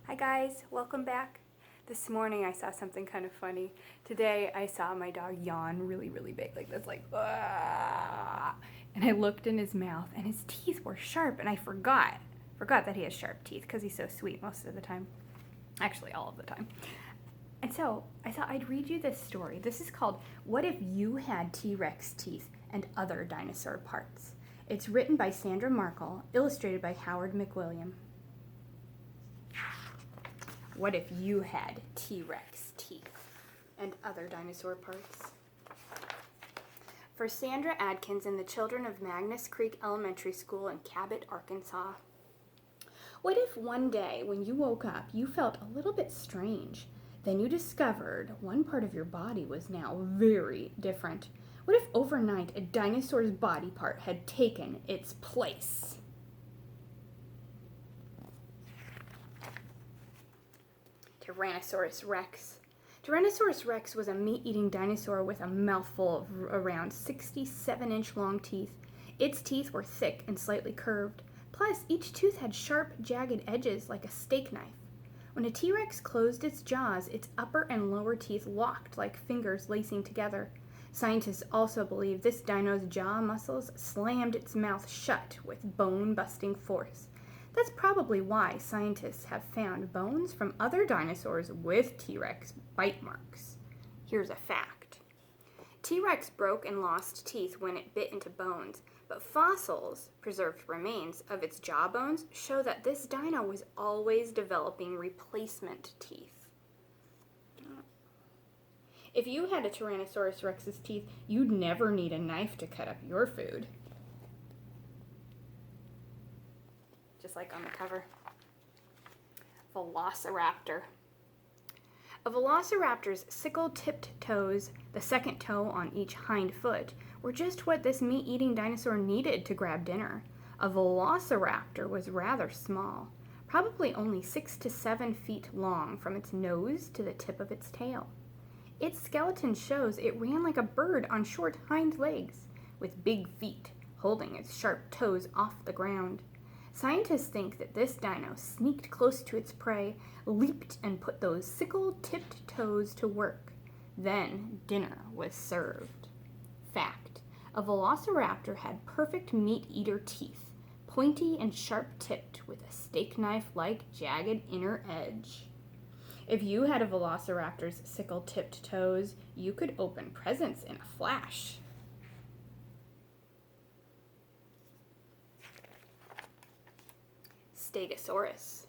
Hi guys, welcome back. This morning I saw something kind of funny. Today I saw my dog yawn really big, like this, like, "Ah." And I looked in his mouth and his teeth were sharp, and I forgot that he has sharp teeth because he's so sweet most of the time. Actually, all of the time. And so I thought I'd read you this story. This is called What If You Had T-Rex Teeth and Other Dinosaur Parts. It's written by Sandra Markle, illustrated by Howard McWilliam. What if you had T-Rex teeth and other dinosaur parts? For Sandra Adkins and the children of Magnus Creek Elementary School in Cabot, Arkansas. What if one day when you woke up you felt a little bit strange? Then you discovered one part of your body was now very different. What if overnight a dinosaur's body part had taken its place? Tyrannosaurus rex. Tyrannosaurus rex was a meat-eating dinosaur with a mouthful of around 67-inch long teeth. Its teeth were thick and slightly curved. Plus, each tooth had sharp, jagged edges like a steak knife. When a T-Rex closed its jaws, its upper and lower teeth locked like fingers lacing together. Scientists also believe this dino's jaw muscles slammed its mouth shut with bone-busting force. That's probably why scientists have found bones from other dinosaurs with T-Rex bite marks. Here's a fact. T-Rex broke and lost teeth when it bit into bones, but fossils, preserved remains of its jaw bones, show that this dino was always developing replacement teeth. If you had a Tyrannosaurus Rex's teeth, you'd never need a knife to cut up your food. Just like on the cover. Velociraptor. A velociraptor's sickle-tipped toes, the second toe on each hind foot, were just what this meat-eating dinosaur needed to grab dinner. A velociraptor was rather small, probably only 6 to 7 feet long from its nose to the tip of its tail. Its skeleton shows it ran like a bird on short hind legs, with big feet holding its sharp toes off the ground. Scientists think that this dino sneaked close to its prey, leaped, and put those sickle-tipped toes to work. Then dinner was served. Fact: a velociraptor had perfect meat-eater teeth, pointy and sharp-tipped with a steak knife-like jagged inner edge. If you had a velociraptor's sickle-tipped toes, you could open presents in a flash. Stegosaurus.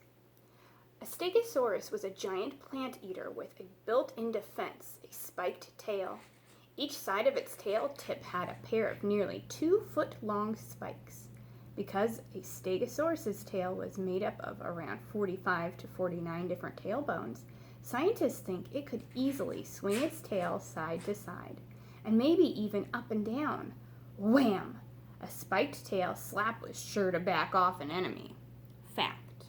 A stegosaurus was a giant plant eater with a built-in defense, a spiked tail. Each side of its tail tip had a pair of nearly 2-foot-long spikes. Because a stegosaurus's tail was made up of around 45 to 49 different tail bones, scientists think it could easily swing its tail side to side, and maybe even up and down. Wham! A spiked tail slap was sure to back off an enemy. Fact: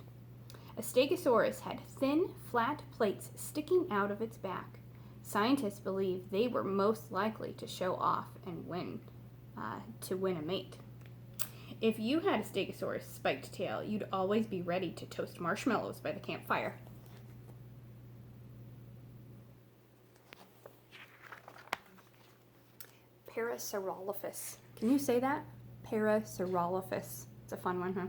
a stegosaurus had thin, flat plates sticking out of its back. Scientists believe they were most likely to show off and win a mate. If you had a stegosaurus spiked tail, you'd always be ready to toast marshmallows by the campfire. Parasaurolophus. Can you say that? Parasaurolophus. It's a fun one, huh?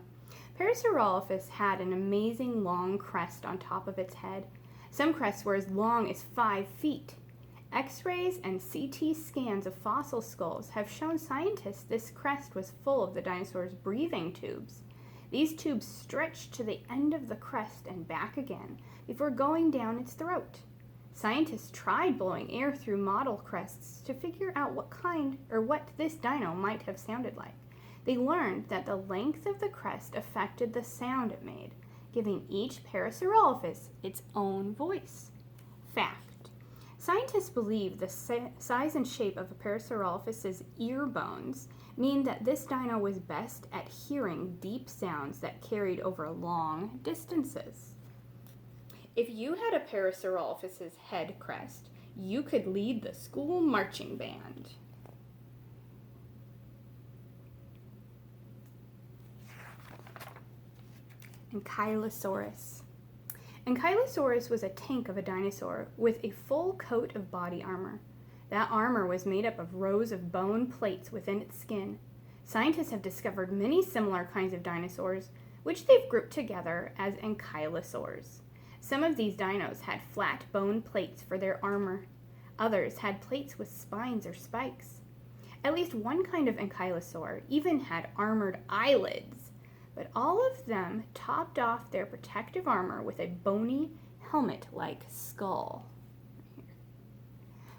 Parasaurolophus had an amazing long crest on top of its head. Some crests were as long as 5 feet. X-rays and CT scans of fossil skulls have shown scientists this crest was full of the dinosaur's breathing tubes. These tubes stretched to the end of the crest and back again before going down its throat. Scientists tried blowing air through model crests to figure out what this dino might have sounded like. They learned that the length of the crest affected the sound it made, giving each Parasaurolophus its own voice. Fact: scientists believe the size and shape of a Parasaurolophus's ear bones mean that this dino was best at hearing deep sounds that carried over long distances. If you had a Parasaurolophus's head crest, you could lead the school marching band. Ankylosaurus. Ankylosaurus was a tank of a dinosaur with a full coat of body armor. That armor was made up of rows of bone plates within its skin. Scientists have discovered many similar kinds of dinosaurs, which they've grouped together as ankylosaurs. Some of these dinos had flat bone plates for their armor. Others had plates with spines or spikes. At least one kind of ankylosaur even had armored eyelids, but all of them topped off their protective armor with a bony, helmet-like skull.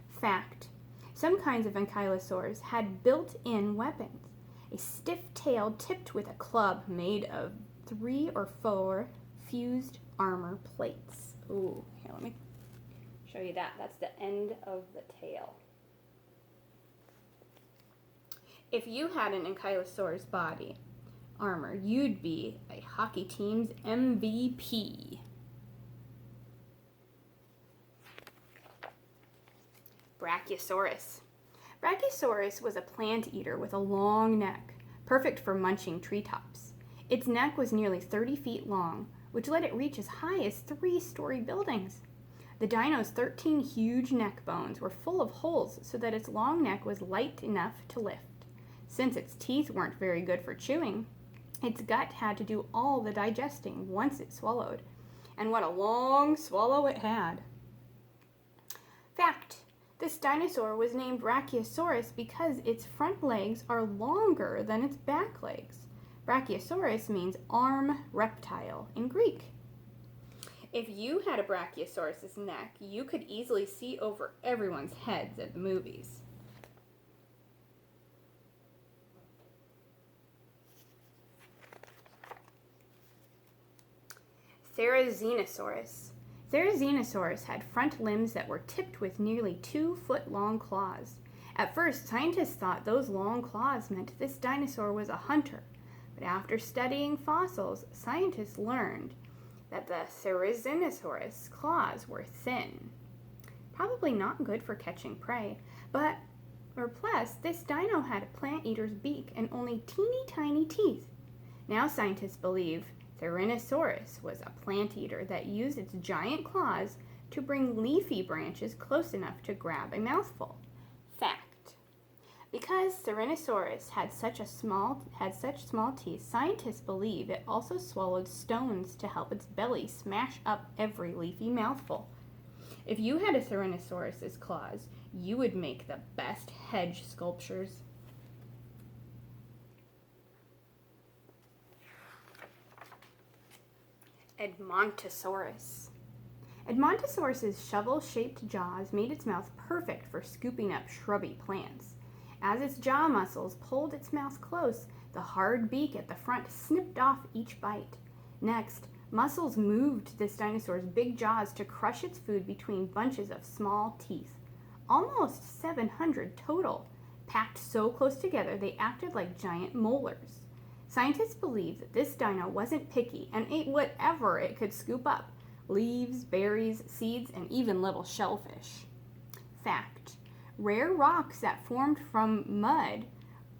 Fact: some kinds of ankylosaurs had built-in weapons. A stiff tail tipped with a club made of 3 or 4 fused armor plates. Ooh, here, let me show you that. That's the end of the tail. If you had an ankylosaur's body armor, you'd be a hockey team's MVP. Brachiosaurus. Brachiosaurus was a plant eater with a long neck, perfect for munching treetops. Its neck was nearly 30 feet long, which let it reach as high as 3-story buildings. The dino's 13 huge neck bones were full of holes so that its long neck was light enough to lift. Since its teeth weren't very good for chewing, its gut had to do all the digesting once it swallowed. And what a long swallow it had. Fact: this dinosaur was named Brachiosaurus because its front legs are longer than its back legs. Brachiosaurus means arm reptile in Greek. If you had a Brachiosaurus's neck, you could easily see over everyone's heads at the movies. Therizinosaurus. Therizinosaurus had front limbs that were tipped with nearly 2-foot-long claws. At first, scientists thought those long claws meant this dinosaur was a hunter, but after studying fossils, scientists learned that the Therizinosaurus claws were thin. Probably not good for catching prey, but plus, this dino had a plant eater's beak and only teeny tiny teeth. Now scientists believe Therizinosaurus was a plant eater that used its giant claws to bring leafy branches close enough to grab a mouthful. Fact: because Therizinosaurus had such small teeth, scientists believe it also swallowed stones to help its belly smash up every leafy mouthful. If you had a Therizinosaurus's claws, you would make the best hedge sculptures. Edmontosaurus. Edmontosaurus's shovel-shaped jaws made its mouth perfect for scooping up shrubby plants. As its jaw muscles pulled its mouth close, the hard beak at the front snipped off each bite. Next, muscles moved this dinosaur's big jaws to crush its food between bunches of small teeth. Almost 700 total, packed so close together they acted like giant molars. Scientists believe that this dino wasn't picky and ate whatever it could scoop up: leaves, berries, seeds, and even little shellfish. Fact: rare rocks that formed from mud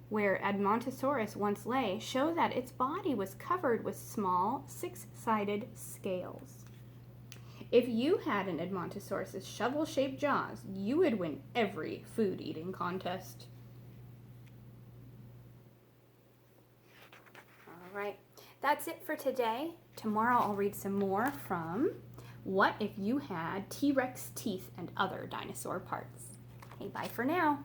where Edmontosaurus once lay show that its body was covered with small, 6-sided scales. If you had an Edmontosaurus's shovel-shaped jaws, you would win every food-eating contest. All right, that's it for today. Tomorrow I'll read some more from What If You Had T-Rex Teeth and Other Dinosaur Parts. Okay, bye for now.